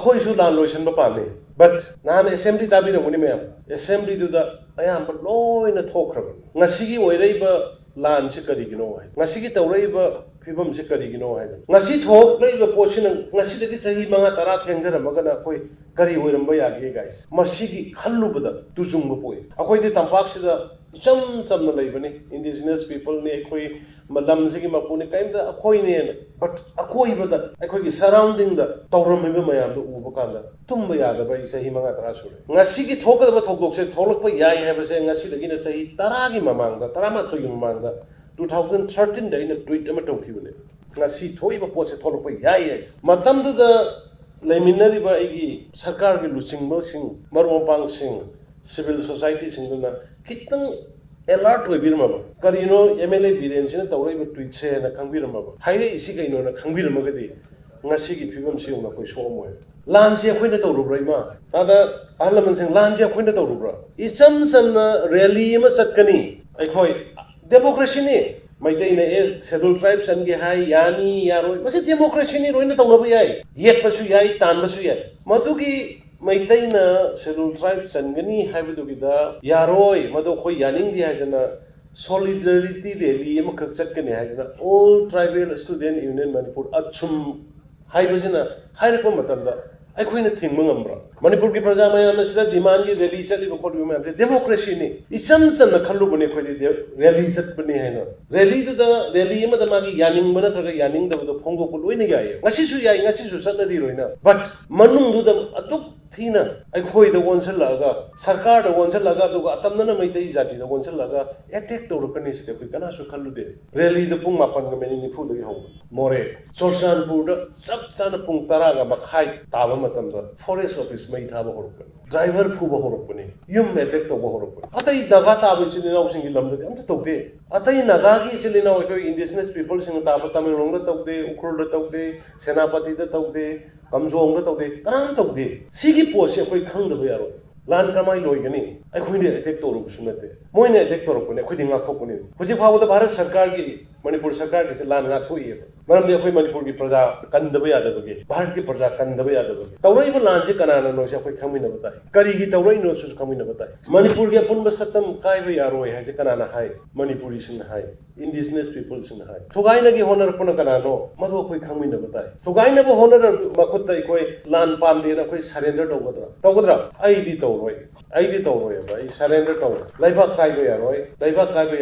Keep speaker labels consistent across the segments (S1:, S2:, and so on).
S1: ꯑꯩꯈꯣꯏꯁꯨ ꯂꯥꯟ ꯂꯣꯏꯁꯤꯟꯕ ꯄꯥꯝꯃꯤ ꯕꯠ ꯅꯍꯥꯟ ꯑꯦꯁꯦꯝꯕ꯭ꯂꯤ ꯇꯥꯕꯤꯔꯝꯒꯅꯤ ꯃꯌꯥꯝ ꯑꯦꯁꯦꯝꯕ꯭ꯂꯤꯗꯨꯗ ꯑꯌꯥꯝꯕ ꯂꯣꯏꯅ ꯊꯣꯛꯈ꯭ꯔꯕꯅꯤ ꯉꯁꯤꯒꯤ ꯑꯣꯏꯔꯛꯏꯕ ꯂꯥꯟꯁꯤ ꯀꯔꯤꯒꯤꯅꯣ ꯍꯥꯏ ꯉꯁꯤꯒꯤ ꯇꯧꯔꯛꯏꯕ ꯐꯤꯕꯝꯁꯤ ꯀꯔꯤꯒꯤꯅꯣ ꯍꯥꯏꯕ ꯉꯁꯤ ꯊꯣꯛꯂꯛꯏꯕ ꯄꯣꯠꯁꯤꯅ ꯉꯁꯤꯗꯒꯤ ꯆꯍꯤ 5-10 ꯊꯦꯡꯊꯔꯝꯃꯒꯅ ꯑꯩꯈꯣꯏ ꯀꯔꯤ ꯑꯣꯏꯔꯝꯕ ꯌꯥꯒꯦ ꯒꯥꯏꯁ ꯃꯁꯤꯒꯤ ꯈꯜꯂꯨꯕꯗ ꯇꯨꯖꯨꯡꯕ ꯄꯣꯛꯏ ꯑꯩꯈꯣꯏꯗꯤ ꯇꯝꯄꯥꯛꯁꯤꯗ ꯏꯆꯝ ꯆꯝꯅ ꯂꯩꯕꯅꯤ ꯏꯟꯗꯤꯖꯤꯅꯁ ꯄꯤꯄꯜꯅꯤ ꯑꯩꯈꯣꯏ ꯂꯝꯁꯤꯒꯤ ꯃꯄꯨꯅꯤ ꯀꯩꯝꯇ ꯑꯩꯈꯣꯏꯅꯦꯅ ꯕꯠ ꯑꯀꯣꯏꯕꯗ ꯑꯩꯈꯣꯏꯒꯤ ꯁꯔꯥꯎꯟꯗꯤꯡꯗ ꯇꯧꯔꯝꯃꯤꯕ ꯃꯌꯥꯝꯗꯣ ꯎꯕ ꯀꯥꯟꯗ ꯇꯨꯝꯕ ꯌꯥꯗꯕ ꯑꯩ ꯆꯍꯤ 5-10 ꯁꯨꯔꯦ ꯉꯁꯤꯒꯤ ꯊꯣꯛꯀꯗꯕ ꯊꯧꯗꯣꯛꯁꯦ ꯊꯣꯛꯂꯛꯄ ꯌꯥꯏ ꯍꯥꯏꯕꯁꯦ ꯉꯁꯤꯗꯒꯤꯅ ꯆꯍꯤ 10ꯒꯤ ꯃꯃꯥꯡꯗ 11ꯒꯤ ꯃꯃꯥꯡꯗ 2013ꯗ ꯑꯩꯅ ꯇ꯭ꯋꯤꯠ ꯑꯃ ꯇꯧꯈꯤꯕꯅꯦ ꯉꯁꯤ ꯊꯣꯛꯏꯕ ꯄꯣꯠꯁꯦ ꯊꯣꯛꯂꯛꯄ ꯌꯥꯏ ꯍꯥꯏ ꯃꯇꯝꯗꯨꯗ ꯂꯩꯃꯤꯟꯅꯔꯤꯕ ꯑꯩꯒꯤ ꯁꯔꯀꯥꯔꯒꯤ ꯂꯨꯆꯤꯡꯕꯁꯤꯡ ꯃꯔꯨꯞ ꯃꯄꯥꯡꯁꯤꯡ ꯁꯤꯚꯤꯜ ꯁꯣꯁꯥꯏꯇꯤꯁꯤꯡꯗꯨꯅ ꯈꯤꯇꯪ ꯑꯦꯂꯔꯠ ꯑꯣꯏꯕꯤꯔꯝꯃꯕ ꯀꯔꯤꯅꯣ MLA ꯕꯤꯔꯦꯟꯁꯤꯅ ꯇꯧꯔꯛꯏꯕ ꯇ꯭ꯋꯤꯠꯁꯦꯅ ꯈꯪꯕꯤꯔꯝꯃꯕ ꯍꯥꯏꯔꯛꯏꯁꯤ ꯀꯩꯅꯣꯅ ꯈꯪꯕꯤꯔꯝꯃꯒꯗꯤ ꯉꯁꯤꯒꯤ ꯐꯤꯕꯝꯁꯤ ꯌꯧꯅ ꯑꯩꯈꯣꯏ ꯁꯣꯛꯑꯝꯃꯣꯏ ꯂꯥꯟꯁꯤ ꯑꯩꯈꯣꯏꯅ ꯇꯧꯔꯨꯕ꯭ꯔꯥ ꯏꯃꯥ ꯑꯗ ꯑꯍꯜ ꯂꯃꯟꯁꯤꯡ ꯂꯥꯟꯁꯤ ꯑꯩꯈꯣꯏꯅ ꯇꯧꯔꯨꯕ꯭ꯔꯥ ꯏꯆꯝ ꯆꯝꯅ ꯔꯦꯂꯤ ꯑꯃ ꯆꯠꯀꯅꯤ ꯑꯩꯈꯣꯏ ꯗꯦꯃꯣꯀ꯭ꯔꯦꯁꯤꯅꯤ ꯃꯩꯇꯩꯅ ꯁꯦꯗꯨꯜ ꯇ꯭ꯔꯥꯏꯕ ꯆꯟꯒꯦ ꯍꯥꯏ ꯌꯥꯅꯤ ꯌꯥꯔꯣꯏ ꯃꯁꯤ ꯗꯦꯃꯣꯀ꯭ꯔꯦꯁꯤꯅꯤ ꯂꯣꯏꯅ ꯇꯧꯅꯕ ꯌꯥꯏ ꯌꯦꯠꯄꯁꯨ ꯌꯥꯏ ꯇꯥꯟꯕꯁꯨ ꯌꯥꯏ ꯃꯗꯨꯒꯤ ꯃꯩꯇꯩꯅ ꯁꯦꯗꯨꯜ ꯇ꯭ꯔꯥꯏꯕ ꯆꯟꯒꯅꯤ ꯍꯥꯏꯕꯗꯨꯒꯤꯗ ꯌꯥꯔꯣꯏ ꯃꯗꯨ ꯑꯩꯈꯣꯏ ꯌꯥꯅꯤꯡꯗꯦ ꯍꯥꯏꯗꯅ ꯁꯣꯂꯤꯗꯔꯤꯇꯤ ꯔꯦꯂꯤ ꯑꯃꯈꯛ ꯆꯠꯀꯅꯤ ꯍꯥꯏꯗꯅ all tribal student union Manipur ꯑꯠꯁꯨꯝ ꯍꯥꯏꯕꯁꯤꯅ ꯍꯥꯏꯔꯛꯄ ꯃꯇꯝꯗ ꯑꯩꯈꯣꯏꯅ ꯊꯤꯡꯕ ꯉꯝꯕ꯭ꯔꯥ ꯃꯅꯤꯄꯨꯔꯒꯤ ꯄ꯭ꯔꯖꯥ ꯃꯌꯥꯝꯅ ꯁꯤꯗ ꯗꯤꯃꯥꯟꯒꯤ ꯔꯦꯂꯤ ꯆꯠꯂꯤꯕ ꯈꯣꯠꯂꯤꯕ ꯃꯌꯥꯝꯁꯦ ꯗꯦꯃꯣꯀ꯭ꯔꯦꯁꯤꯅꯤ ꯏꯆꯝ ꯆꯝꯅ ꯈꯜꯂꯨꯕꯅꯤ ꯑꯩꯈꯣꯏꯗꯤ ꯔꯦꯂꯤ ꯆꯠꯄꯅꯤ ꯍꯥꯏꯅ ꯔꯦꯂꯤꯗꯨꯗ ꯔꯦꯂꯤ ꯑꯃꯗ ꯃꯥꯒꯤ ꯌꯥꯅꯤꯡꯕ ꯅꯠꯇ꯭ꯔꯒ ꯌꯥꯅꯤꯡꯗꯕꯗꯣ ꯐꯣꯡꯗꯣꯛꯄ ꯂꯣꯏꯅ ꯌꯥꯏꯌꯦ ꯉꯁꯤꯁꯨ ꯌꯥꯏ ꯉꯁꯤꯁꯨ ꯆꯠꯅꯔꯤ ꯂꯣꯏꯅ ꯕꯠ ꯃꯅꯨꯡꯗꯨꯗ ꯑꯗꯨꯛ ꯊꯤꯅ ꯑꯩꯈꯣꯏꯗ ꯑꯣꯟꯁꯤꯜꯂꯛꯑꯒ ꯁꯔꯀꯥꯔꯗ ꯑꯣꯟꯁꯤꯜꯂꯒ ꯑꯗꯨꯒ ꯑꯇꯝꯅꯅ ꯃꯩꯇꯩ ꯖꯥꯇꯤꯗ ꯑꯣꯟꯁꯤꯜꯂꯒ ꯑꯦꯇꯦꯛ ꯇꯧꯔꯛꯀꯅꯤ ꯁꯤꯗꯤ ꯑꯩꯈꯣꯏ ꯀꯅꯥꯁꯨ ꯈꯜꯂꯨꯗꯦ ꯔꯦꯂꯤꯗ ꯄꯨꯡ 7:40ꯗꯒꯤ ꯍꯧꯕ ꯃꯣꯔꯦ ꯆꯨꯔꯆꯥꯟꯄꯨꯔꯗ ꯆꯞ ꯆꯥꯅ ꯄꯨꯡ 10:30 ꯇꯥꯕ ꯃꯇꯝꯗ ꯐꯣꯔꯦꯁ ꯑꯣꯐꯤꯁ ꯃꯩ ꯊꯥꯕ ꯍꯧꯔꯛꯄꯅꯤ ꯗ꯭राइवर फूब होरपने युम एटेक तब होरपने अतई नगा ताब इचिलिनाव सिंगी लमदे अमत तौदे अतई नगागी इचिलिनाव अखोय इंडिजिनस पीपल सिंग ताब तमिलनाडु तौदे उखुल तौदे सेनापति तौदे कमजोंग तौदे कनाम तौदे सिगी पोसे अखोय खंगदबो यारो लान कमाई लोइगनी अखोयने एटेक तौरबसु नते मोइने एटेक तौरपने अखोयदि ngathokपने हुजि फावदा भारत सरकार की मणिपुर सरकार की लान ngathोइए मरमदि अखोय मणिपुर की प्रजा कंदबो यादबगे भारत की प्रजा कंदबो यादबगे तौरइबो लानजे कनाना नोसे अखोय खंमिनबो ताई करिगी तौरइनो सु खंमिनबो ताई मणिपुर की अपुनबो सतम कायबो यारोय हाजे कनाना हाय मणिपुरी सिन हाय इंडिजिनस पीपल सिन हाय थुगाइनगी होनरपन कनानो मदो अखोय खंमिनबो ताई थुगाइनबो होनर मखुत अखोय लान पामदेना अखोय सरेंडर तौगदरा अईदी तौरोय भाई सरेंडर तौ लाइबा कायबो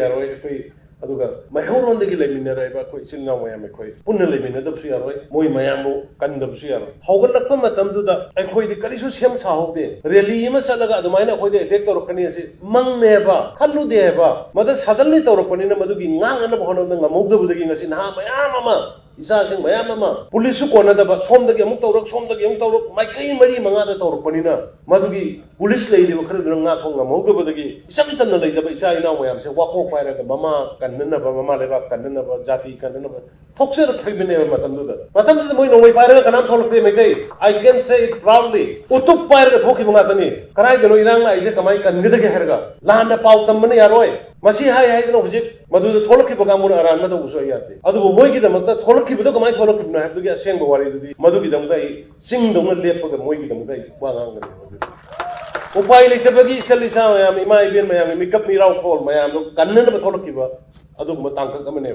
S1: यारोय अखोय अदुगा मैहोरोंदगी लेमिनरायबा अखोय चिन्नाव मयाम अखोय पुन्ना लेमिनदबसु यारोय मोय मयामबो कंदबसु यारोय हौगलक्पा मतमदुदा अखोयदि करिसु सेम साहोदे रैली अमा चलगा अदुमाइना अखोयदि अटैक तौरकनी असे मंगनेबा खल्लुदेबा मद सदलनि तौरकनीना मदुगी nganganaba honabda ngamौदबदगी ngasi ना मयाम अमा इसासिंग मयाम अमा पुलिसु कोनदबा सोमदगी अमुक तौरक माइकई मरी मंगादा तौरकनीना मदुगी पुलिस लेलिबा खरदुना ngako ngamौदबदगी इसम चन्ना लेदबा इसा इनाव मयाम से वाको पायरगा ममा कन्ननबा ममा लेबा कन्ननबा जाति कन्ननबा थोक्सर खैबनेबा मतमदुदा मोय नोंगै पायरगा कनाम थोलकते मेकै I can say it proudly उतुक पायरगा थोखिबा ngатani कराइदनो इरांग लाइजे कमाई कन्गदगे हरगा लाना पाउ तमने यारोय मसी हाय हायदनो हुजिक मदुदा थोलखिबा गामुन अरान मदुसु याते अदुबो मोयगिदमक्ता थोलखिबदो कमाई थोलखिबनो हायबदुगी असेंबा वारिदुदी मदुगिदमक्ता चिंगदोंना लेपगा मोयगिदमक्ता वागांगनि उपाय लेतबगी इचलिसा मयाम इमा इबेन मयाम मिकप मिराव खोल मयाम कन्ननबा थोलखिबा अदुगुम तांकक अमने